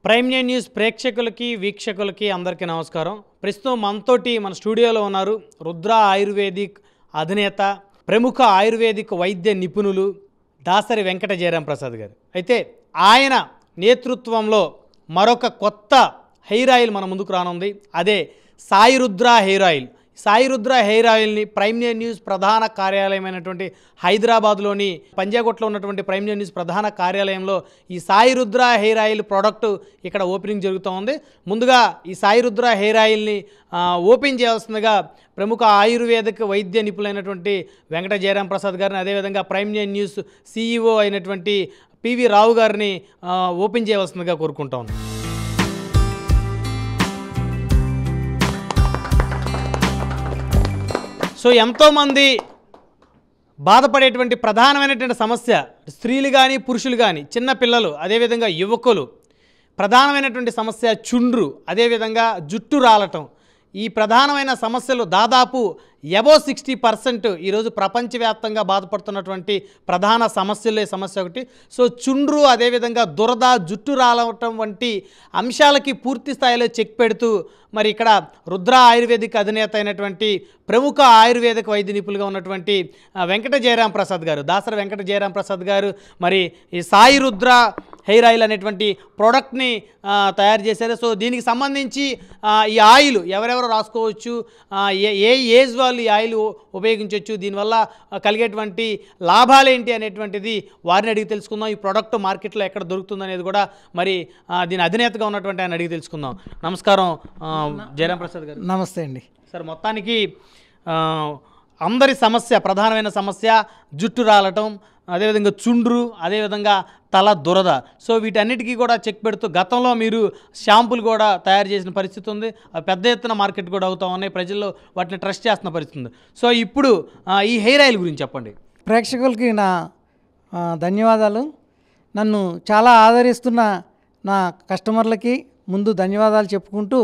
Prime news ప్రేక్షకులకి వీక్షకులకి అందరికీ నమస్కారం. ప్రస్తుతం మనతోటి మన స్టూడియోలో ఉన్నారు రుద్ర ఆయుర్వేదిక్ అధినేత, ప్రముఖ ఆయుర్వేదిక్ వైద్య నిపుణులు దాసరి వెంకట జయరాం ప్రసాద్ గారు. అయితే ఆయన నేతృత్వంలో మరొక కొత్త హెయిర్ ఆయిల్ మన ముందుకు రానుంది. అదే Sai Rudra hair oil. Sai Rudra hair ఆయిల్ని ప్రైమ్ న్యూస్ ప్రధాన కార్యాలయమైనటువంటి హైదరాబాద్లోని పంజాగుట్లో ఉన్నటువంటి ప్రైమ్ న్యూస్ ప్రధాన కార్యాలయంలో ఈ Sai Rudra hair oil product ఇక్కడ ఓపెనింగ్ జరుగుతూ ఉంది. ముందుగా ఈ సాయి రుద్ర హెయిర్ ఆయిల్ని ఓపెన్ చేయాల్సిందిగా ప్రముఖ ఆయుర్వేదిక వైద్య నిపుణులైనటువంటి వెంకట జయరాం ప్రసాద్ గారిని, అదేవిధంగా ప్రైమ్ న్యూస్ CEO అయినటువంటి పివి రావు గారిని ఓపెన్ చేయవలసిందిగా కోరుకుంటా ఉన్నాను. సో ఎంతోమంది బాధపడేటువంటి ప్రధానమైనటువంటి సమస్య, స్త్రీలు కానీ పురుషులు కానీ చిన్నపిల్లలు అదేవిధంగా యువకులు, ప్రధానమైనటువంటి సమస్య చుండ్రు, అదేవిధంగా జుట్టు రాలటం. ఈ ప్రధానమైన సమస్యలు దాదాపు అబోవ్ 60% ఈరోజు ప్రపంచవ్యాప్తంగా బాధపడుతున్నటువంటి ప్రధాన సమస్య ఒకటి. సో చుండ్రు, అదేవిధంగా దురద, జుట్టు రాలటం వంటి అంశాలకి పూర్తి స్థాయిలో చెక్ పెడుతూ మరి ఇక్కడ రుద్ర ఆయుర్వేదిక్ అధినేత అయినటువంటి ప్రముఖ ఆయుర్వేదిక వైద్య నిపుణులుగా ఉన్నటువంటి వెంకట జయరాం ప్రసాద్ గారు, దాసరి వెంకట జయరాం ప్రసాద్ గారు మరి ఈ సాయి రుద్ర హెయిర్ ఆయిల్ అనేటువంటి ప్రోడక్ట్ని తయారు చేశారు. సో దీనికి సంబంధించి ఈ ఆయిల్ ఎవరెవరు రాసుకోవచ్చు, ఏ ఏజ్ వాళ్ళు ఈ ఆయిల్ ఉపయోగించవచ్చు, దీనివల్ల కలిగేటువంటి లాభాలేంటి అనేటువంటిది వారిని అడిగి తెలుసుకుందాం. ఈ ప్రోడక్ట్ మార్కెట్లో ఎక్కడ దొరుకుతుంది అనేది కూడా మరి దీని అధినేతగా ఉన్నటువంటి ఆయన అడిగి తెలుసుకుందాం. నమస్కారం జయరాం ప్రసాద్ గారు. నమస్తే అండి సార్. మొత్తానికి అందరి సమస్య, ప్రధానమైన సమస్య జుట్టు రాలటం, అదేవిధంగా చుండ్రు, అదేవిధంగా తల దురద. సో వీటన్నిటికీ కూడా చెక్ పెడుతూ గతంలో మీరు షాంపులు కూడా తయారు చేసిన పరిస్థితి ఉంది. పెద్ద ఎత్తున మార్కెట్ కూడా అవుతా ఉన్నాయి, ప్రజల్లో వాటిని ట్రస్ట్ చేస్తున్న పరిస్థితి ఉంది. సో ఇప్పుడు ఈ హెయిర్ ఆయిల్ గురించి చెప్పండి. ప్రేక్షకులకి నా ధన్యవాదాలు. నన్ను చాలా ఆదరిస్తున్న నా కస్టమర్లకి ముందు ధన్యవాదాలు చెప్పుకుంటూ,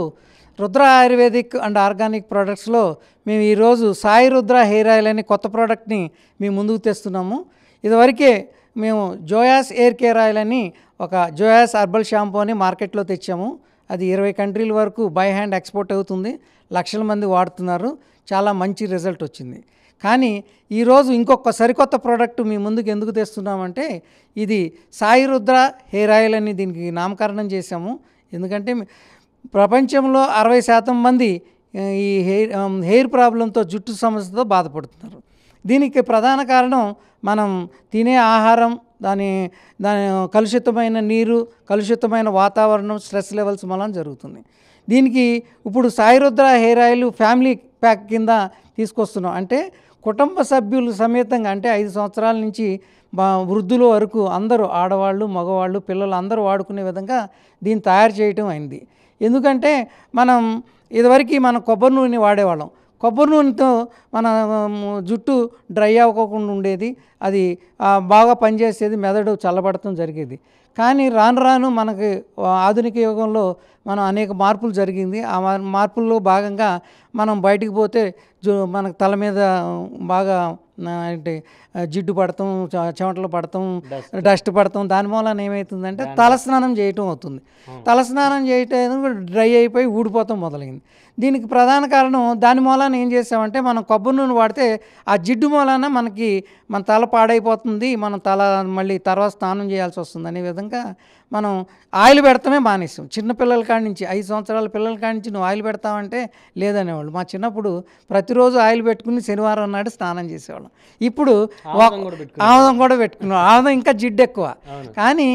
రుద్ర ఆయుర్వేదిక్ అండ్ ఆర్గానిక్ ప్రోడక్ట్స్లో మేము ఈరోజు సాయి రుద్ర హెయిర్ ఆయిల్ అనే కొత్త ప్రోడక్ట్ని మేము ముందుకు తెస్తున్నాము. ఇదివరకే మేము జోయాస్ ఎయిర్ కేర్ ఆయిల్ అని ఒక జోయాస్ హర్బల్ షాంపూ అని మార్కెట్లో తెచ్చాము. అది 20 కంట్రీల వరకు బై హ్యాండ్ ఎక్స్పోర్ట్ అవుతుంది, లక్షల మంది వాడుతున్నారు, చాలా మంచి రిజల్ట్ వచ్చింది. కానీ ఈరోజు ఇంకొక సరికొత్త ప్రోడక్ట్ మీ ముందుకు ఎందుకు తెస్తున్నామంటే, ఇది సాయి రుద్ర హెయిర్ ఆయిల్ అని దీనికి నామకరణం చేశాము. ఎందుకంటే ప్రపంచంలో 60% మంది ఈ హెయిర్ ప్రాబ్లంతో, జుట్టు సమస్యతో బాధపడుతున్నారు. దీనికి ప్రధాన కారణం మనం తినే ఆహారం, దాని కలుషితమైన నీరు, కలుషితమైన వాతావరణం, స్ట్రెస్ లెవెల్స్ వలన జరుగుతుంది. దీనికి ఇప్పుడు Sai Rudra hair oil family pack కింద తీసుకొస్తున్నాం. అంటే కుటుంబ సభ్యులు సమేతంగా, అంటే 5 సంవత్సరాల నుంచి వృద్ధుల వరకు అందరూ, ఆడవాళ్ళు, మగవాళ్ళు, పిల్లలు అందరూ వాడుకునే విధంగా దీన్ని తయారు చేయటం అయింది. ఎందుకంటే మనం ఇదివరకు కొబ్బరి నూనె వాడేవాళ్ళం. కొబ్బరి నూనెతో మన జుట్టు డ్రై అవ్వకుండా ఉండేది, అది బాగా పనిచేసేది, మెదడు చల్లబడటం జరిగేది. కానీ రాను రాను మనకి ఆధునిక యుగంలో మనం అనేక మార్పులు జరిగింది. ఆ మార్పుల్లో భాగంగా మనం బయటికి పోతే మనకు తల మీద బాగా అంటే జిడ్డు పడతాం, చెమటలు పడతాం, డస్ట్ పడతాం. దాని మూలన ఏమవుతుందంటే తలస్నానం చేయటం అవుతుంది. తలస్నానం చేయటం డ్రై అయిపోయి ఊడిపోతాం మొదలైంది. దీనికి ప్రధాన కారణం, దాని మూలాన ఏం చేసామంటే మనం కొబ్బరి నూనె వాడితే ఆ జిడ్డు మూలాన మన తల పాడైపోతుంది, మన తల మళ్ళీ తర్వాత స్నానం చేయాల్సి వస్తుంది అనే విధంగా మనం ఆయిల్ పెడతామే మానేసాం. చిన్నపిల్లల కాడి నుంచి, 5 సంవత్సరాల పిల్లల కాడి నుంచి నువ్వు ఆయిల్ పెడతావంటే లేదనేవాళ్ళు. మా చిన్నప్పుడు ప్రతిరోజు ఆయిల్ పెట్టుకుని శనివారం నాడు స్నానం చేసేవాళ్ళం. ఇప్పుడు ఆముదం కూడా పెట్టుకున్నాం. ఆముదం ఇంకా జిడ్డు ఎక్కువ. కానీ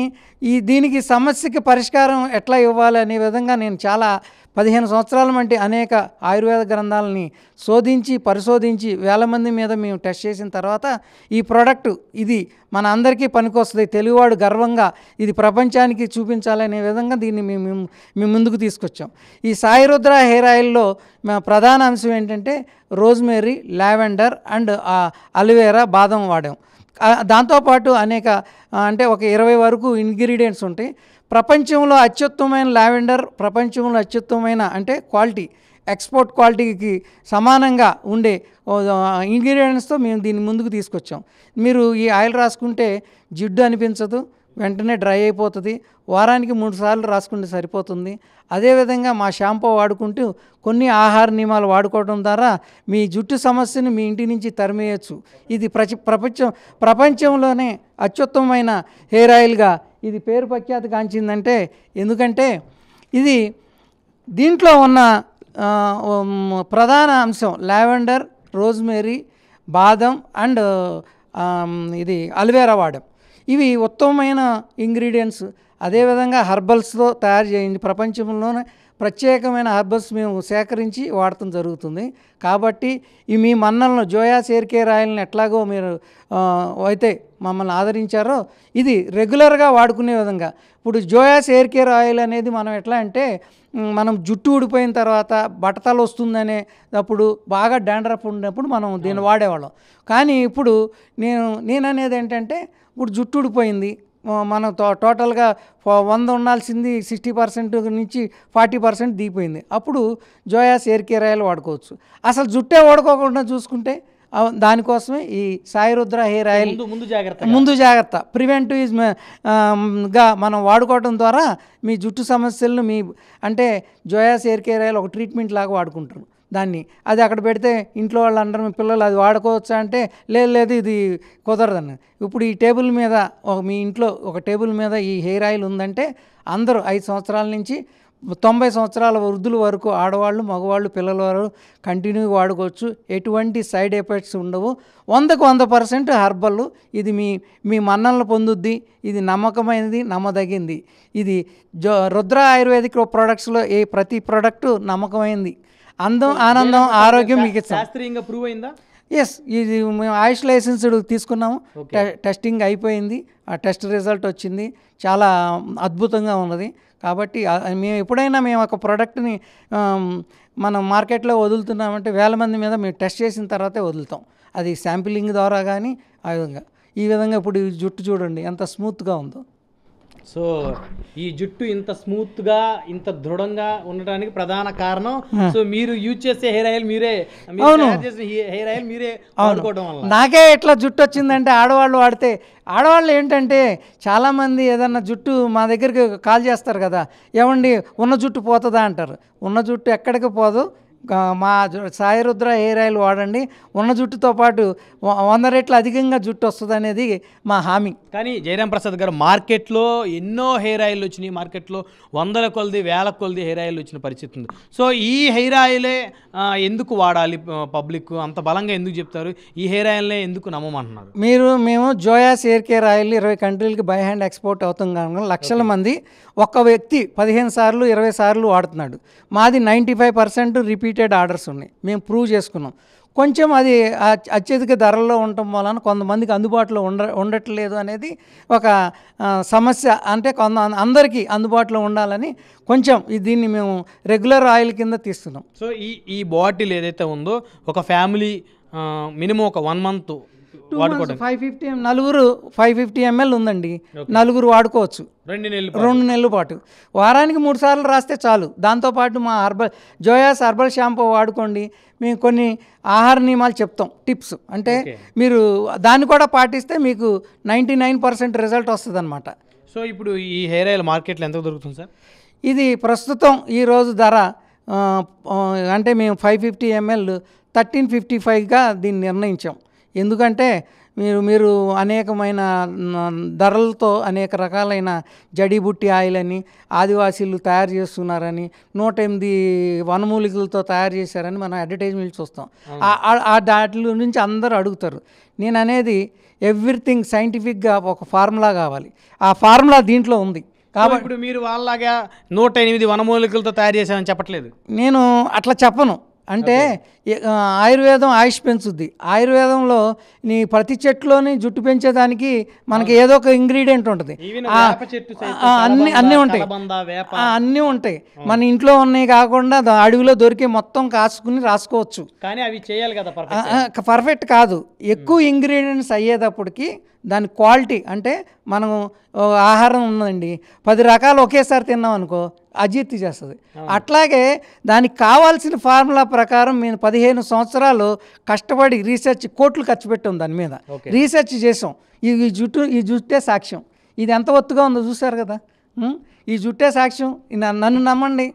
దీనికి సమస్యకి పరిష్కారం ఎట్లా ఇవ్వాలి అనే విధంగా నేను చాలా 15 సంవత్సరాల వంటి అనేక ఆయుర్వేద గ్రంథాలని శోధించి పరిశోధించి వేల మంది మీద మేము టెస్ట్ చేసిన తర్వాత ఈ ప్రోడక్ట్ ఇది మన అందరికీ పనికొస్తుంది, తెలుగువాడు గర్వంగా ఇది ప్రపంచానికి చూపించాలనే విధంగా దీన్ని మేము ముందుకు తీసుకొచ్చాం. ఈ సాయి రుద్ర హెయిర్ ఆయిల్లో ప్రధాన అంశం ఏంటంటే రోజ్మేరీ, లావెండర్ అండ్ అలోవెరా, బాదం వాడాం. దాంతోపాటు అనేక అంటే ఒక 20 వరకు ఇంగ్రీడియంట్స్ ఉంటాయి. ప్రపంచంలో అత్యుత్తమైన లావెండర్, ప్రపంచంలో అత్యుత్తమైన అంటే క్వాలిటీ, ఎక్స్పోర్ట్ క్వాలిటీకి సమానంగా ఉండే ఇంగ్రీడియంట్స్తో మేము దీన్ని ముందుకు తీసుకొచ్చాం. మీరు ఈ ఆయిల్ రాసుకుంటే జిడ్డు అనిపించదు, వెంటనే డ్రై అయిపోతుంది. వారానికి 3 సార్లు రాసుకుంటే సరిపోతుంది. అదేవిధంగా మా షాంపూ వాడుకుంటూ కొన్ని ఆహార నియమాలు వాడుకోవడం ద్వారా మీ జుట్టు సమస్యను మీ ఇంటి నుంచి తరిమేయచ్చు. ఇది ప్రపంచంలోనే అత్యుత్తమమైన హెయిర్ ఆయిల్గా ఇది పేరు ప్రఖ్యాతి గాంచిందంటే ఎందుకంటే ఇది దీంట్లో ఉన్న ప్రధాన అంశం లావెండర్, రోజ్మేరీ, బాదం అండ్ ఇది అల్వేరా వాడడం. ఇవి ఉత్తమమైన ఇంగ్రీడియంట్స్. అదేవిధంగా హర్బల్స్తో తయారు చేయండి. ప్రపంచంలోనే ప్రత్యేకమైన హర్బల్స్ మేము సేకరించి వాడటం జరుగుతుంది. కాబట్టి ఈ మీ మన్నలను జోయాస్ హెయిర్ కేర్ ఆయిల్ని ఎట్లాగో మీరు అయితే మమ్మల్ని ఆదరించారో ఇది రెగ్యులర్గా వాడుకునే విధంగా. ఇప్పుడు జోయాస్ హెయిర్ కేర్ ఆయిల్ అనేది మనం ఎట్లా అంటే మనం జుట్టు ఊడిపోయిన తర్వాత బట్టతలు వస్తుందనే అప్పుడు బాగా డాండ్రఫ్ ఉన్నప్పుడు మనం దీన్ని వాడేవాళ్ళం. కానీ ఇప్పుడు నేను అనేది ఏంటంటే ఇప్పుడు జుట్టు ఊడిపోయింది, మనం టోటల్గా 100 ఉండాల్సింది 60% నుంచి 40% దిగిపోయింది. అప్పుడు జోయాస్ హెయిర్ కేర్ ఆయిల్ వాడుకోవచ్చు. అసలు జుట్టే వాడుకోకుండా చూసుకుంటే దానికోసమే ఈ సాయి రుద్ర హెయిర్ ఆయిల్ ముందు జాగ్రత్త ప్రివెంటివ్ గా మనం వాడుకోవడం ద్వారా మీ జుట్టు సమస్యలను అంటే జోయాస్ హెయిర్ కేర్ ఆయిల్ ఒక ట్రీట్మెంట్ లాగా వాడుకుంటారు దాన్ని. అది అక్కడ పెడితే ఇంట్లో వాళ్ళందరూ మీ పిల్లలు అది వాడుకోవచ్చా అంటే లేదు ఇది కుదరదన్న. ఇప్పుడు ఈ టేబుల్ మీద మీ ఇంట్లో ఒక టేబుల్ మీద ఈ హెయిర్ ఆయిల్ ఉందంటే అందరూ 5 సంవత్సరాల నుంచి 90 సంవత్సరాల వృద్ధుల వరకు ఆడవాళ్ళు, మగవాళ్ళు, పిల్లల వారు కంటిన్యూగా వాడుకోవచ్చు. ఎటువంటి సైడ్ ఎఫెక్ట్స్ ఉండవు. 100% హర్బల్. ఇది మీ మన్నలను పొందుద్ది. ఇది నమ్మకమైనది, నమ్మదగింది. ఇది రుద్ర ఆయుర్వేదిక్ ప్రొడక్ట్స్లో ప్రతి ప్రోడక్టు నమ్మకమైంది. అందం, ఆనందం, ఆరోగ్యం మీకు శాస్త్రీయంగా ప్రూవ్ అయిందా? ఎస్, ఇది మేము ఆయుష్ లైసెన్స్డ్ తీసుకున్నాము. టెస్టింగ్ అయిపోయింది. ఆ టెస్ట్ రిజల్ట్ వచ్చింది. చాలా అద్భుతంగా ఉన్నది. కాబట్టి మేము ఎప్పుడైనా ఒక ప్రోడక్ట్ని మనం మార్కెట్లో వదులుతున్నామంటే 1000 మంది మీద మేము టెస్ట్ చేసిన తర్వాతే వదులుతాం. అది శాంపిలింగ్ ద్వారా కానీ ఈ విధంగా ఇప్పుడు ఈ జుట్టు చూడండి ఎంత స్మూత్గా ఉందో. సో ఈ జుట్టు ఇంత స్మూత్గా ఇంత దృఢంగా ఉండడానికి ప్రధాన కారణం సో మీరు యూజ్ చేసే హెయిర్ ఆయిల్ మీరే హెయిర్ ఆయిల్ మీరే వాడుకోవడం వల్ల. నాకే ఎట్లా జుట్టు వచ్చిందంటే ఆడవాళ్ళు వాడితే, ఆడవాళ్ళు ఏంటంటే చాలామంది ఏదన్నా జుట్టు మా దగ్గరికి కాల్ చేస్తారు కదా, ఏమండి ఉన్న జుట్టు పోతుందా అంటారు. ఉన్న జుట్టు ఎక్కడికి పోదు. మా సాయి రుద్ర హెయిర్ ఆయిల్ వాడండి, ఉన్న జుట్టుతో పాటు 100 రెట్లు అధికంగా జుట్టు వస్తుంది అనేది మా హామీ. కానీ జయరాం ప్రసాద్ గారు మార్కెట్లో ఎన్నో హెయిర్ ఆయిల్ వచ్చినాయి. మార్కెట్లో 100 కొలది 1000 కొలది హెయిర్ ఆయిల్ వచ్చిన పరిస్థితి ఉంది. సో ఈ హెయిర్ ఆయిలే ఎందుకు వాడాలి? పబ్లిక్ అంత బలంగా ఎందుకు చెప్తారు? ఈ హెయిర్ ఆయిల్నే ఎందుకు నమ్మమంటున్నారు? మేము జోయాస్ హెయిర్ కేర్ ఆయిల్ 20 కంట్రీలకి బై హ్యాండ్ ఎక్స్పోర్ట్ అవుతాం కనుక లక్షల మంది ఒక్క వ్యక్తి 15 సార్లు 20 సార్లు వాడుతున్నాడు. మాది 95% రిపీటెడ్ ఆర్డర్స్ ఉన్నాయి. మేము ప్రూవ్ చేసుకున్నాం. కొంచెం అది అత్యధిక ధరల్లో ఉండటం వలన కొంతమందికి అందుబాటులో ఉండట్లేదు అనేది ఒక సమస్య. అంటే అందరికీ అందుబాటులో ఉండాలని కొంచెం దీన్ని మేము రెగ్యులర్ ఆయిల్ కింద తీస్తున్నాం. సో ఈ బాటిల్ ఏదైతే ఉందో ఒక ఫ్యామిలీ మినిమం ఒక 1 మంత్ 550 నలుగురు 550 ml ఉందండి. నలుగురు వాడుకోవచ్చు 2 నెలల పాటు. వారానికి 3 సార్లు రాస్తే చాలు. దాంతోపాటు మా జోయాస్ హర్బల్ షాంపూ వాడుకోండి. మేము కొన్ని ఆహార నియమాలు చెప్తాం, టిప్స్. అంటే మీరు దాన్ని కూడా పాటిస్తే మీకు 99% రిజల్ట్ వస్తుంది అనమాట. సో ఇప్పుడు ఈ హెయిర్ ఆయిల్ మార్కెట్లో ఎంత దొరుకుతుంది సార్? ఇది ప్రస్తుతం ఈరోజు ధర అంటే మేము 550 ml 1355గా దీన్ని నిర్ణయించాం. ఎందుకంటే మీరు అనేకమైన ధరలతో అనేక రకాలైన జడీబుట్టి ఆయిల్ అని ఆదివాసీలు తయారు చేస్తున్నారని 108 వనమూలికలతో తయారు చేశారని మనం అడ్వర్టైజ్మెంట్ చూస్తాం. దాంట్లో నుంచి అందరూ అడుగుతారు. నేను అనేది ఎవ్రీథింగ్ సైంటిఫిక్గా ఒక ఫార్ములా కావాలి. ఆ ఫార్ములా దీంట్లో ఉంది. కాబట్టి ఇప్పుడు మీరు వాళ్ళలాగా 108 వనమూలికలతో తయారు చేశామని చెప్పట్లేదు. నేను అట్లా చెప్పను. అంటే ఆయుర్వేదం ఆయుష్ పెంచుద్ది. ఆయుర్వేదంలో నీ ప్రతి చెట్టులోని జుట్టు పెంచేదానికి మనకి ఏదో ఒక ఇంగ్రీడియంట్ ఉంటుంది. అన్నీ ఉంటాయి. అన్నీ ఉంటాయి. మన ఇంట్లో ఉన్నాయి కాకుండా అడవిలో దొరికి మొత్తం కాసుకుని రాసుకోవచ్చు. కానీ అవి చేయాలి కదా, పర్ఫెక్ట్ కాదు. ఎక్కువ ఇంగ్రీడియంట్స్ అయ్యేటప్పటికి దాని క్వాలిటీ అంటే మనం ఆహారం ఉందండి 10 రకాలు ఒకేసారి తిన్నాం అనుకో అజీర్తి చేస్తుంది. అట్లాగే దానికి కావాల్సిన ఫార్ములా ప్రకారం మేము 15 సంవత్సరాలు కష్టపడి రీసెర్చ్ కోట్లు ఖర్చు పెట్టాం. దాని మీద రీసెర్చ్ చేసాం. ఈ జుట్టే సాక్ష్యం. ఇది ఎంత ఒత్తుగా ఉందో చూశారు కదా. ఈ జుట్టే సాక్ష్యం. నన్ను నమ్మండి,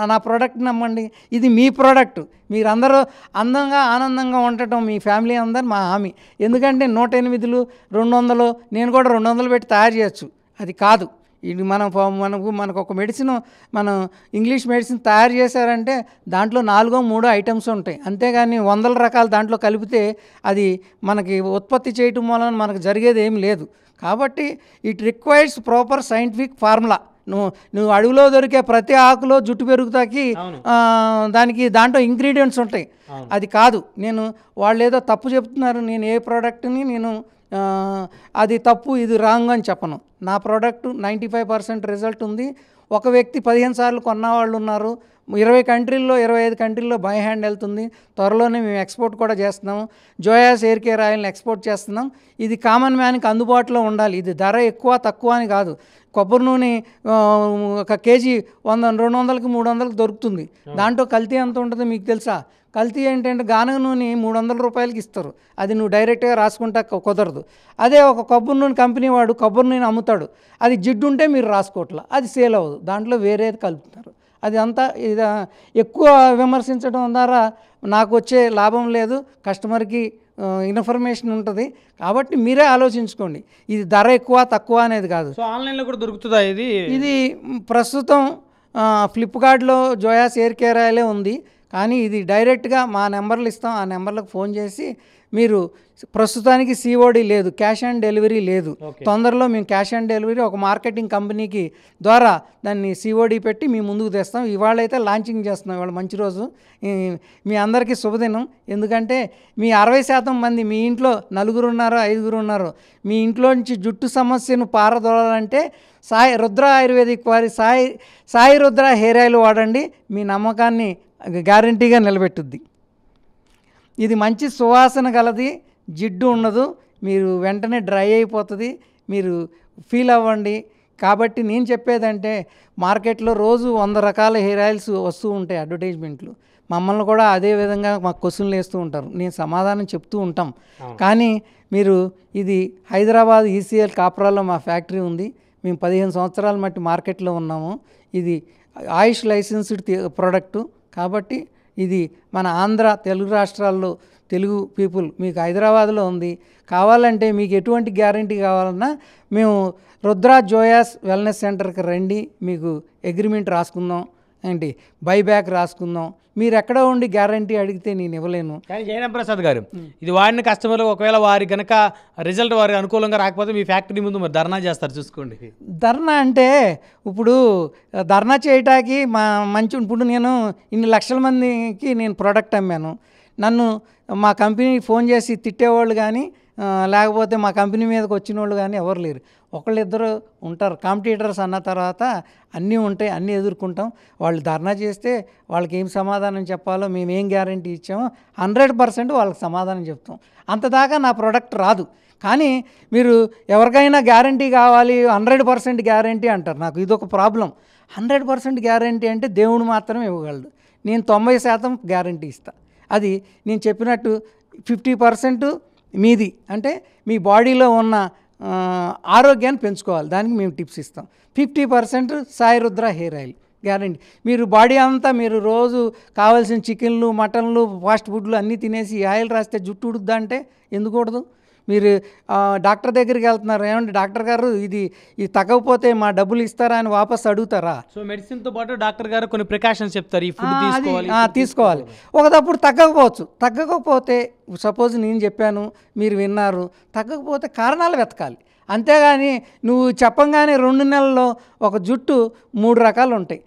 నా ప్రోడక్ట్ నమ్మండి. ఇది మీ ప్రోడక్ట్. మీరందరూ అందంగా ఆనందంగా ఉండటం మీ ఫ్యామిలీ అందరు మా హామీ. ఎందుకంటే 108 200 నేను కూడా 200 పెట్టి తయారు చేయొచ్చు. అది కాదు. ఇది మనకు ఒక మెడిసిన్, మనం ఇంగ్లీష్ మెడిసిన్ తయారు చేశారంటే దాంట్లో 4-3 ఐటమ్స్ ఉంటాయి. అంతేగాని 100 రకాలు దాంట్లో కలిపితే అది మనకి ఉత్పత్తి చేయటం వలన మనకు జరిగేది ఏం లేదు. కాబట్టి it requires proper scientific formula. నువ్వు అడవిలో దొరికే ప్రతి ఆకులో జుట్టు పెరుగుతాకి దానికి దాంట్లో ఇంగ్రీడియంట్స్ ఉంటాయి. అది కాదు. వాళ్ళు ఏదో తప్పు చెప్తున్నారు, నేను ఏ ప్రోడక్ట్ని అది తప్పు ఇది రాంగ్ అని చెప్పను. నా ప్రోడక్ట్ 95% రిజల్ట్ ఉంది. ఒక వ్యక్తి 15 సార్లు కొన్నవాళ్ళు ఉన్నారు. 20 కంట్రీల్లో 25 కంట్రీల్లో బై హ్యాండ్ వెళ్తుంది. త్వరలోనే మేము ఎక్స్పోర్ట్ కూడా చేస్తున్నాము. జోయాస్ హెయిర్ కేర్ ఆయిల్ని ఎక్స్పోర్ట్ చేస్తున్నాం. ఇది కామన్ మ్యాన్కి అందుబాటులో ఉండాలి. ఇది ధర ఎక్కువ తక్కువ అని కాదు. కొబ్బరి నూనె ఒక కేజీ 200-300 దొరుకుతుంది. దాంట్లో కల్తీ ఎంత ఉంటుందో మీకు తెలుసా? కల్తీ ఏంటంటే గానుగ నూనె 300 రూపాయలకి ఇస్తారు. అది నువ్వు డైరెక్ట్గా రాసుకుంటా కుదరదు. అదే ఒక కొబ్బరి నూనె కంపెనీ వాడు కొబ్బరి నూనె అమ్ముతాడు. అది జిడ్డు ఉంటే మీరు రాసుకోవట్లా, అది సేల్ అవ్వదు. దాంట్లో వేరేది కలుపుతారు. అది అంతా ఎక్కువ విమర్శించడం ద్వారా నాకు వచ్చే లాభం లేదు. కస్టమర్కి ఇన్ఫర్మేషన్ ఉంటుంది. కాబట్టి మీరే ఆలోచించుకోండి. ఇది ధర ఎక్కువ తక్కువ అనేది కాదు. సో ఆన్లైన్లో కూడా దొరుకుతుందా ఇది ప్రస్తుతం ఫ్లిప్కార్ట్లో జోయాస్ హెయిర్ కేర్ ఆయిలే ఉంది. కానీ ఇది డైరెక్ట్గా మా నెంబర్లు ఇస్తాం. ఆ నెంబర్లకు ఫోన్ చేసి మీరు ప్రస్తుతానికి COD లేదు, క్యాష్ ఆన్ డెలివరీ లేదు. తొందరలో మేము క్యాష్ ఆన్ డెలివరీ ఒక మార్కెటింగ్ కంపెనీకి ద్వారా దాన్ని COD పెట్టి మీ ముందుకు తెస్తాం. ఇవాళ అయితే లాంచింగ్ చేస్తున్నాం. ఇవాళ మంచి రోజు. మీ అందరికీ శుభదినం. ఎందుకంటే మీ 60% మంది మీ ఇంట్లో 4 ఉన్నారు, 5 ఉన్నారు. మీ ఇంట్లో నుంచి జుట్టు సమస్యను పారదోలాలంటే రుద్ర ఆయుర్వేదిక్ వారి సాయి రుద్ర హెయిర్ ఆయిల్ వాడండి. మీ నమ్మకాన్ని గ్యారంటీగా నిలబెట్టుద్ది. ఇది మంచి సువాసన గలది, జిడ్డు ఉండదు, మీరు వెంటనే డ్రై అయిపోతుంది, మీరు ఫీల్ అవ్వండి. కాబట్టి నేను చెప్పేదంటే మార్కెట్లో రోజు 100 రకాల హెయిర్ ఆయిల్స్ వస్తూ ఉంటాయి అడ్వర్టైజ్మెంట్లు. మమ్మల్ని కూడా అదే విధంగా మాకు క్వశ్చన్లు వేస్తూ ఉంటారు. నేను సమాధానం చెప్తూ ఉంటాం. కానీ మీరు ఇది హైదరాబాద్ ECL కాపురాలో మా ఫ్యాక్టరీ ఉంది. మేము 15 సంవత్సరాల మట్టి మార్కెట్లో ఉన్నాము. ఇది ఆయుష్ లైసెన్స్డ్ ప్రోడక్టు. కాబట్టి ఇది మన ఆంధ్ర తెలుగు రాష్ట్రాల్లో తెలుగు పీపుల్ మీకు హైదరాబాద్లో ఉంది. కావాలంటే మీకు ఎటువంటి గ్యారంటీ కావాలన్నా మేము రుద్ర జోయాస్ వెల్నెస్ సెంటర్కి రండి. మీకు అగ్రిమెంట్ రాసుకుందాం, ఏంటి బైబ్యాక్ రాసుకుందాం. మీరు ఎక్కడ ఉండి గ్యారంటీ అడిగితే నేను ఇవ్వలేను. కానీ జయరాం ప్రసాద్ గారు, ఇది వాడిన కస్టమర్లు ఒకవేళ వారి కనుక రిజల్ట్ వారి అనుకూలంగా రాకపోతే మీ ఫ్యాక్టరీ ముందు మరి ధర్నా చేస్తారు, చూసుకోండి. ధర్నా అంటే ఇప్పుడు ధర్నా చేయటానికి ఇప్పుడు నేను ఇన్ని లక్షల మందికి నేను ప్రోడక్ట్ అమ్మాను. నన్ను మా కంపెనీకి ఫోన్ చేసి తిట్టేవాళ్ళు కానీ లేకపోతే మా కంపెనీ మీదకి వచ్చిన వాళ్ళు కానీ ఎవరు లేరు. ఒకళ్ళిద్దరు ఉంటారు. కాంపిటీటర్స్ అన్న తర్వాత అన్నీ ఉంటాయి, అన్నీ ఎదుర్కొంటాం. వాళ్ళు ధర్నా చేస్తే వాళ్ళకి ఏం సమాధానం చెప్పాలో మేము ఏం గ్యారంటీ ఇచ్చామో 100% వాళ్ళకి సమాధానం చెప్తాం. అంతదాకా నా ప్రోడక్ట్ రాదు. కానీ మీరు ఎవరికైనా గ్యారంటీ కావాలి 100% గ్యారంటీ అంటారు. నాకు ఇదొక ప్రాబ్లం. 100% గ్యారంటీ అంటే దేవుడు మాత్రమే ఇవ్వగలడు. నేను 90% గ్యారంటీ ఇస్తాను. అది నేను చెప్పినట్టు 50% మీది, అంటే మీ బాడీలో ఉన్న ఆరోగ్యాన్ని పెంచుకోవాలి, దానికి మేము టిప్స్ ఇస్తాం. 50% Sai Rudra hair oil guarantee. మీరు బాడీ అంతా మీరు రోజు కావాల్సిన చికెన్లు, మటన్లు, ఫాస్ట్ ఫుడ్లు అన్నీ తినేసి ఈ ఆయిల్ రాస్తే జుట్టు ఉడుద్దా అంటే ఎందుకూడదు? మీరు డాక్టర్ దగ్గరికి వెళ్తున్నారు, ఏమంటే డాక్టర్ గారు ఇది తగ్గకపోతే మా డబ్బులు ఇస్తారా అని వాపస్ అడుగుతారా? సో మెడిసిన్తో పాటు డాక్టర్ గారు కొన్ని ప్రికాషన్స్ చెప్తారు, ఈ ఫుడ్ తీసుకోవాలి. ఒకటప్పుడు తగ్గకపోతే సపోజ్ నేను చెప్పాను, మీరు విన్నారు, తగ్గకపోతే కారణాలు వెతకాలి. అంతేగాని నువ్వు చెప్పంగానే 2 నెలల్లో ఒక జుట్టు 3 రకాలు ఉంటాయి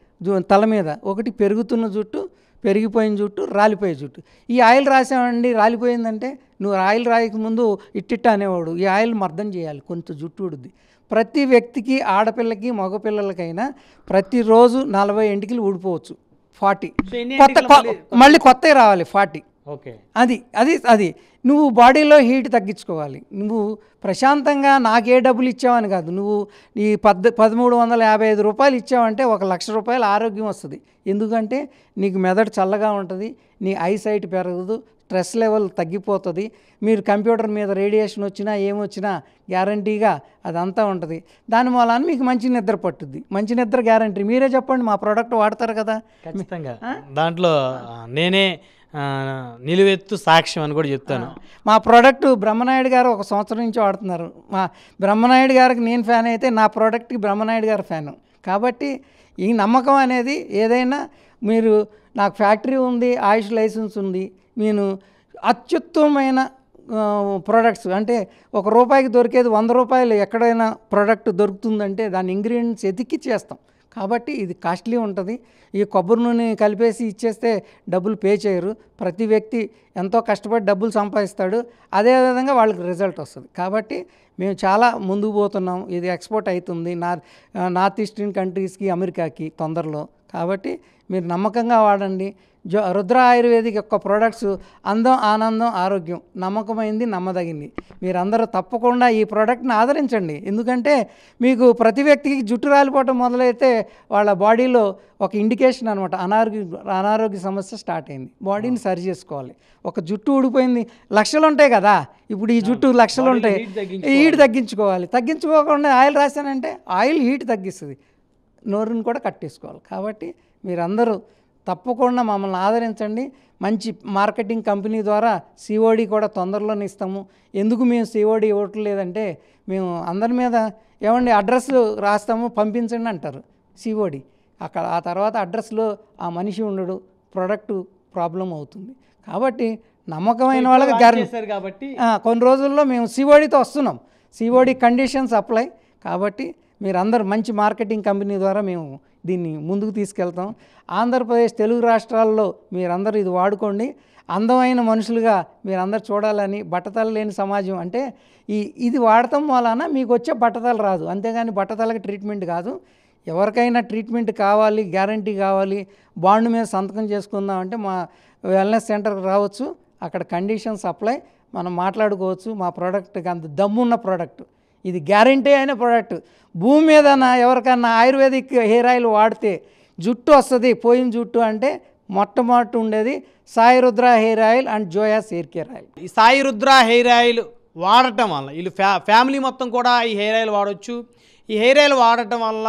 తల మీద. ఒకటి పెరుగుతున్న జుట్టు, పెరిగిపోయిన జుట్టు, రాలిపోయే జుట్టు. ఈ ఆయిల్ రాసామండి రాలిపోయిందంటే నువ్వు ఆయిల్ రాయకముందు ఇట్టిట్ట అనేవాడు. ఈ ఆయిల్ మర్దం చేయాలి, కొంచెం జుట్టు ఉడుద్ది. ప్రతి వ్యక్తికి, ఆడపిల్లకి మగపిల్లలకైనా ప్రతిరోజు 40 ఎంటికలు ఊడిపోవచ్చు. 40 మళ్ళీ కొత్తవి రావాలి 40. ఓకే. అది అది అది నువ్వు బాడీలో హీట్ తగ్గించుకోవాలి. నువ్వు ప్రశాంతంగా నాకే డబ్బులు ఇచ్చావని కాదు, నువ్వు ఈ 1355 రూపాయలు ఇచ్చావంటే 1,00,000 రూపాయలు ఆరోగ్యం వస్తుంది. ఎందుకంటే నీకు మెదడు చల్లగా ఉంటుంది, నీ ఐసైట్ పెరగదు, స్ట్రెస్ లెవెల్ తగ్గిపోతుంది. మీరు కంప్యూటర్ మీద రేడియేషన్ వచ్చినా ఏమొచ్చినా గ్యారంటీగా అదంతా ఉంటుంది. దాని మూలాన మీకు మంచి నిద్ర పట్టుద్ది. మంచి నిద్ర గ్యారంటీ. మీరే చెప్పండి, మా ప్రోడక్ట్ వాడతారు కదా. ఖచ్చితంగా దాంట్లో నేనే నిలువెత్తు సాక్ష్యం అని కూడా చెప్తాను. మా ప్రోడక్ట్ బ్రహ్మనాయుడు గారు 1 సంవత్సరం నుంచి వాడుతున్నారు. మా బ్రహ్మనాయుడు గారికి నేను ఫ్యాన్ అయితే నా ప్రోడక్ట్కి బ్రహ్మనాయుడు గారు ఫ్యాను. కాబట్టి ఈ నమ్మకం అనేది ఏదైనా, మీరు నాకు ఫ్యాక్టరీ ఉంది, ఆయుష్ లైసెన్స్ ఉంది, నేను అత్యుత్తమమైన ప్రోడక్ట్స్ అంటే ₹1 దొరికేది ₹100 ఎక్కడైనా ప్రోడక్ట్ దొరుకుతుందంటే దాని ఇంగ్రీడియంట్స్ ఎతికి చేస్తాం. కాబట్టి ఇది కాస్ట్లీ ఉంటుంది. ఈ కొబ్బరి నూనె కలిపేసి ఇచ్చేస్తే డబ్బులు పే చేయరు. ప్రతి వ్యక్తి ఎంతో కష్టపడి డబ్బులు సంపాదిస్తాడు, అదేవిధంగా వాళ్ళకి రిజల్ట్ వస్తుంది. కాబట్టి మేము చాలా ముందుకు పోతున్నాం. ఇది ఎక్స్పోర్ట్ అవుతుంది నార్త్ ఈస్టర్న్ కంట్రీస్కి, అమెరికాకి తొందరలో. కాబట్టి మీరు నమ్మకంగా వాడండి. రుద్ర ఆయుర్వేదిక్ యొక్క ప్రోడక్ట్స్ అందం, ఆనందం, ఆరోగ్యం, నమ్మకమైంది, నమ్మదగింది. మీరందరూ తప్పకుండా ఈ ప్రోడక్ట్ని ఆదరించండి. ఎందుకంటే మీకు ప్రతి వ్యక్తికి జుట్టు రాలిపోవటం మొదలైతే వాళ్ళ బాడీలో ఒక ఇండికేషన్ అనమాట, అనారోగ్య సమస్య స్టార్ట్ అయింది. బాడీని సరి చేసుకోవాలి. ఒక జుట్టు ఊడిపోయింది, లక్షలు ఉంటాయి కదా, ఇప్పుడు ఈ జుట్టు లక్షలు ఉంటాయి, హీట్ తగ్గించుకోవాలి. తగ్గించుకోకుండా ఆయిల్ రాశానంటే ఆయిల్ హీట్ తగ్గిస్తుంది, నోరుని కూడా కట్టేసుకోవాలి. కాబట్టి మీరందరూ తప్పకుండా మమ్మల్ని ఆదరించండి. మంచి మార్కెటింగ్ కంపెనీ ద్వారా సిఓడి కూడా తొందరలోనే ఇస్తాము. ఎందుకు మేము సిఓడి ఇవ్వట్లేదంటే, మేము అందరి మీద ఏమండి అడ్రస్ రాస్తాము పంపించండి అంటారు సిఓడి. అక్కడ ఆ తర్వాత అడ్రస్లో ఆ మనిషి ఉండడు, ప్రోడక్ట్ ప్రాబ్లం అవుతుంది. కాబట్టి నమ్మకమైన వాళ్ళకి కాబట్టి కొన్ని రోజుల్లో మేము సిఓడితో వస్తున్నాం. COD conditions apply. కాబట్టి మీరందరూ మంచి మార్కెటింగ్ కంపెనీ ద్వారా మేము దీన్ని ముందుకు తీసుకెళ్తాం. ఆంధ్రప్రదేశ్, తెలుగు రాష్ట్రాల్లో మీరందరూ ఇది వాడుకోండి. అందమైన మనుషులుగా మీరందరూ చూడాలని, బట్టతల లేని సమాజం అంటే ఇది వాడటం వలన మీకు వచ్చే బట్టతల రాదు. అంతేగాని బట్టతలకి ట్రీట్మెంట్ కాదు. ఎవరికైనా ట్రీట్మెంట్ కావాలి, గ్యారంటీ కావాలి, బాండ్ మీద సంతకం చేసుకుందామంటే మా వెల్నెస్ సెంటర్కి రావచ్చు. అక్కడ కండిషన్స్ అప్లై, మనం మాట్లాడుకోవచ్చు. మా ప్రోడక్ట్కి అంత దమ్మున్న ప్రోడక్ట్, ఇది గ్యారంటీ అయిన ప్రోడక్ట్. భూమి మీద ఎవరికన్నా ఆయుర్వేదిక్ హెయిర్ ఆయిల్ వాడితే జుట్టు వస్తుంది, పోయిన జుట్టు అంటే మొట్టమొదటి ఉండేది Sai Rudra hair oil and జోయాస్ హెయిర్ కేర్ ఆయిల్. ఈ సాయి రుద్ర హెయిర్ ఆయిల్ వాడటం వల్ల వీళ్ళు ఫ్యామిలీ మొత్తం కూడా ఈ హెయిర్ ఆయిల్ వాడవచ్చు. ఈ హెయిర్ ఆయిల్ వాడటం వల్ల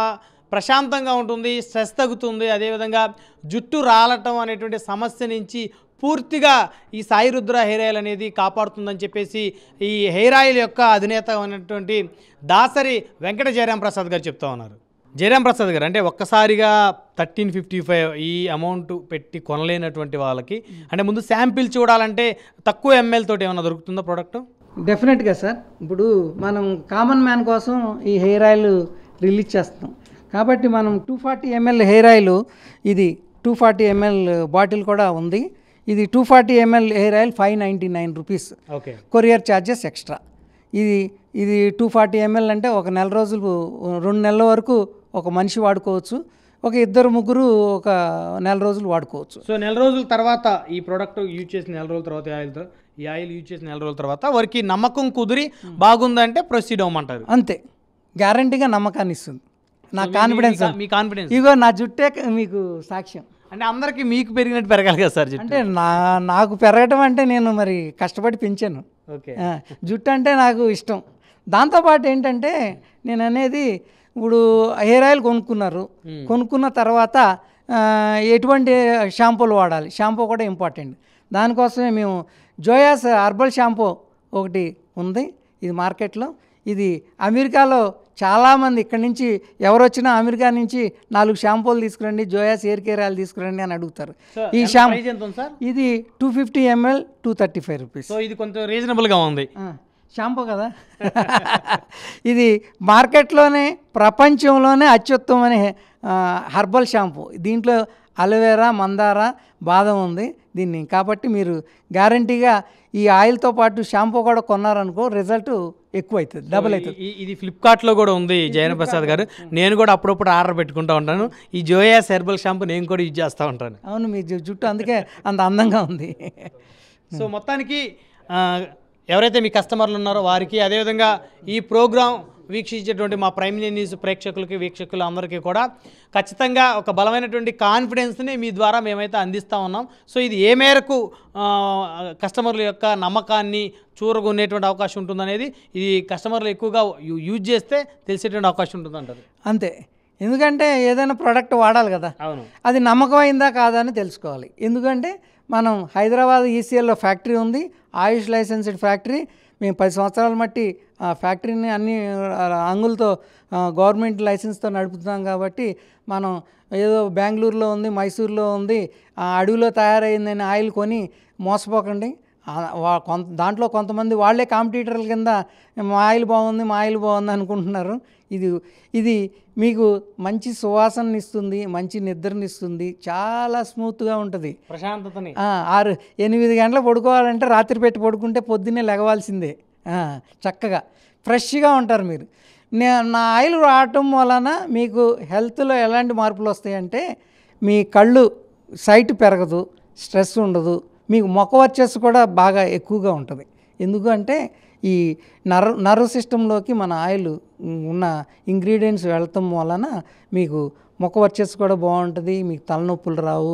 ప్రశాంతంగా ఉంటుంది, స్ట్రెస్ తగ్గుతుంది, అదేవిధంగా జుట్టు రాలటం అనేటువంటి సమస్య నుంచి పూర్తిగా ఈ సాయి రుద్ర హెయిర్ ఆయిల్ అనేది కాపాడుతుందని చెప్పేసి ఈ హెయిర్ ఆయిల్ యొక్క అధినేత అయినటువంటి దాసరి వెంకట జయరాం ప్రసాద్ గారు చెప్తా ఉన్నారు. జయరాం ప్రసాద్ గారు, అంటే ఒక్కసారిగా 1355 ఈ అమౌంట్ పెట్టి కొనలేనటువంటి వాళ్ళకి, అంటే ముందు శాంపిల్ చూడాలంటే తక్కువ ఎంఎల్ తోటి ఏమైనా దొరుకుతుందా ప్రోడక్ట్? డెఫినెట్గా సార్. ఇప్పుడు మనం కామన్ మ్యాన్ కోసం ఈ హెయిర్ ఆయిల్ రిలీజ్ చేస్తాం. కాబట్టి మనం 240 ml హెయిర్ ఆయిల్, ఇది 240 ml బాటిల్ కూడా ఉంది. ఇది 240 ml hair oil 599 rupees. Okay. Courier charges extra. ఇది 240 ml అంటే 1 నెల రోజులు, 2 నెలల వరకు ఒక మనిషి వాడుకోవచ్చు. ఒక 2-3 ఒక నెల రోజులు వాడుకోవచ్చు. సో నెల రోజుల తర్వాత ఈ ప్రోడక్ట్ యూజ్ చేసిన నెల రోజుల తర్వాత ఈ ఆయిల్ యూజ్ చేసిన నెల రోజుల తర్వాత వారికి నమ్మకం కుదిరి బాగుందంటే ప్రొసీడ్ అవ్వమంటారు. అంతే, గ్యారంటీగా నమ్మకాన్ని ఇస్తుంది. నా కాన్ఫిడెన్స్, మీ కాన్ఫిడెన్స్. ఇగో నా జుట్టే మీకు సాక్ష్యం. అంటే అందరికీ మీకు పెరిగినట్టు పెరగాలి కదా సార్ జుట్టు? అంటే నాకు పెరగటం అంటే నేను మరి కష్టపడి పెంచాను. ఓకే. జుట్టు అంటే నాకు ఇష్టం. దాంతోపాటు ఏంటంటే నేను అనేది, ఇప్పుడు హెయిర్ ఆయిల్ కొనుక్కున్న తర్వాత ఎటువంటి షాంపూలు వాడాలి, షాంపూ కూడా ఇంపార్టెంట్. దానికోసమే మేము జోయాస్ హర్బల్ షాంపూ ఒకటి ఉంది, ఇది మార్కెట్లో. ఇది అమెరికాలో చాలామంది ఇక్కడి నుంచి ఎవరు వచ్చినా అమెరికా నుంచి 4 షాంపూలు తీసుకురండి, జోయాస్ హెయిర్ కేర్ ఆయిల్ తీసుకురండి అని అడుగుతారు. ఈ షాంపూ ఇది 250 ml 235 రూపీస్. సో ఇది కొంచెం రీజనబుల్గా ఉంది. షాంపూ కదా. ఇది మార్కెట్లోనే ప్రపంచంలోనే అత్యుత్తమమైన హర్బల్ షాంపూ. దీంట్లో అలోవెరా, మందార, బాదం ఉంది దీన్ని. కాబట్టి మీరు గ్యారంటీగా ఈ ఆయిల్తో పాటు షాంపూ కూడా కొన్నారనుకో రిజల్ట్ ఎక్కువ అవుతుంది, డబుల్ అవుతుంది. ఇది ఫ్లిప్కార్ట్లో కూడా ఉంది జయన ప్రసాద్ గారు. నేను కూడా అప్పుడప్పుడు ఆర్డర్ పెట్టుకుంటూ ఉంటాను. ఈ జోయాస్ హెర్బల్ షాంపూ నేను కూడా యూజ్ చేస్తూ ఉంటాను. అవును, మీ జుట్టు అందుకే అంత అందంగా ఉంది. సో మొత్తానికి ఎవరైతే మీ కస్టమర్లు ఉన్నారో వారికి, అదేవిధంగా ఈ ప్రోగ్రాం వీక్షించేటువంటి మా ప్రైమ్ న్యూస్ ప్రేక్షకులకి, వీక్షకులు అందరికీ కూడా ఖచ్చితంగా ఒక బలమైనటువంటి కాన్ఫిడెన్స్ని మీ ద్వారా మేమైతే అందిస్తూ ఉన్నాం. సో ఇది ఏ మేరకు కస్టమర్ల యొక్క నమ్మకాన్ని చూరగొనేటువంటి అవకాశం ఉంటుందనేది ఇది కస్టమర్లు ఎక్కువగా యూజ్ చేస్తే తెలిసేటువంటి అవకాశం ఉంటుందంటారు. అంతే, ఎందుకంటే ఏదైనా ప్రోడక్ట్ వాడాలి కదా, అవును, అది నమ్మకమైందా కాదా అని తెలుసుకోవాలి. ఎందుకంటే మనం హైదరాబాద్ ఈసీఎల్లో ఫ్యాక్టరీ ఉంది, ఆయుష్ లైసెన్స్డ్ ఫ్యాక్టరీ. మేము 10 సంవత్సరాల మట్టి ఆ ఫ్యాక్టరీని అన్ని అంగులతో గవర్నమెంట్ లైసెన్స్తో నడుపుతున్నాం. కాబట్టి మనం ఏదో బెంగళూరులో ఉంది, మైసూర్లో ఉంది, అడవిలో తయారైందని ఆయిల్ కొని మోసపోకండి. దాంట్లో కొంతమంది వాళ్ళే కాంపిటీటర్ల కింద మా ఆయిల్ బాగుంది అనుకుంటున్నారు. ఇది మీకు మంచి సువాసనని ఇస్తుంది, మంచి నిద్రనిస్తుంది, చాలా స్మూత్గా ఉంటుంది, ప్రశాంతతని. 6-8 గంటలు పడుకోవాలంటే రాత్రి పెట్టి పడుకుంటే పొద్దున్నే లెగవాల్సిందే. చక్కగా ఫ్రెష్గా ఉంటారు మీరు. నా ఆయిల్ వాడటం వలన మీకు హెల్త్లో ఎలాంటి మార్పులు వస్తాయంటే మీ కళ్ళు సైట్ పెరగదు, స్ట్రెస్ ఉండదు, మీకు మొక్క వర్చస్సు కూడా బాగా ఎక్కువగా ఉంటుంది. ఎందుకంటే ఈ నర్వ్ సిస్టంలోకి మన ఆయిల్ ఉన్న ఇంగ్రీడియంట్స్ వెళ్ళటం వలన మీకు మొక్క వర్చస్సు కూడా బాగుంటుంది, మీకు తలనొప్పులు రావు.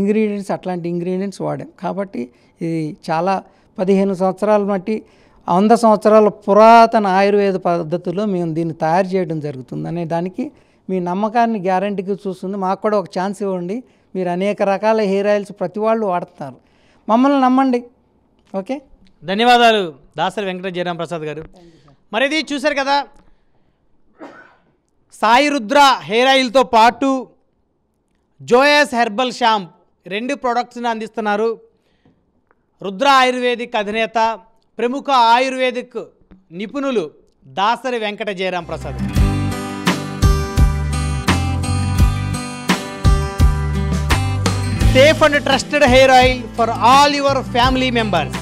ఇంగ్రీడియంట్స్ అట్లాంటి ఇంగ్రీడియంట్స్ వాడాం. కాబట్టి ఇది చాలా 15 సంవత్సరాల మట్టి 100 సంవత్సరాల పురాతన ఆయుర్వేద పద్ధతిలో మేము దీన్ని తయారు చేయడం జరుగుతుంది అనే దానికి మీ నమ్మకాన్ని గ్యారంటీగా చూస్తుంది. మాకు కూడా ఒక ఛాన్స్ ఇవ్వండి. మీరు అనేక రకాల హెయిర్ ఆయిల్స్ ప్రతి వాళ్ళు వాడుతున్నారు, మమ్మల్ని నమ్మండి. ఓకే, ధన్యవాదాలు దాసరి వెంకట జయరాం ప్రసాద్ గారు. మరి ఇది చూశారు కదా, సాయి రుద్ర హెయిర్ ఆయిల్తో పాటు జోయాస్ హెర్బల్ షాంప్ 2 ప్రోడక్ట్స్ని అందిస్తున్నారు రుద్ర ఆయుర్వేదిక్ అధినేత, ప్రముఖ ఆయుర్వేదిక్ నిపుణులు Dasari Venkata Jayaram Prasad. Safe and trusted hair oil for all your family members,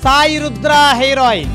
Sai Rudra hair oil.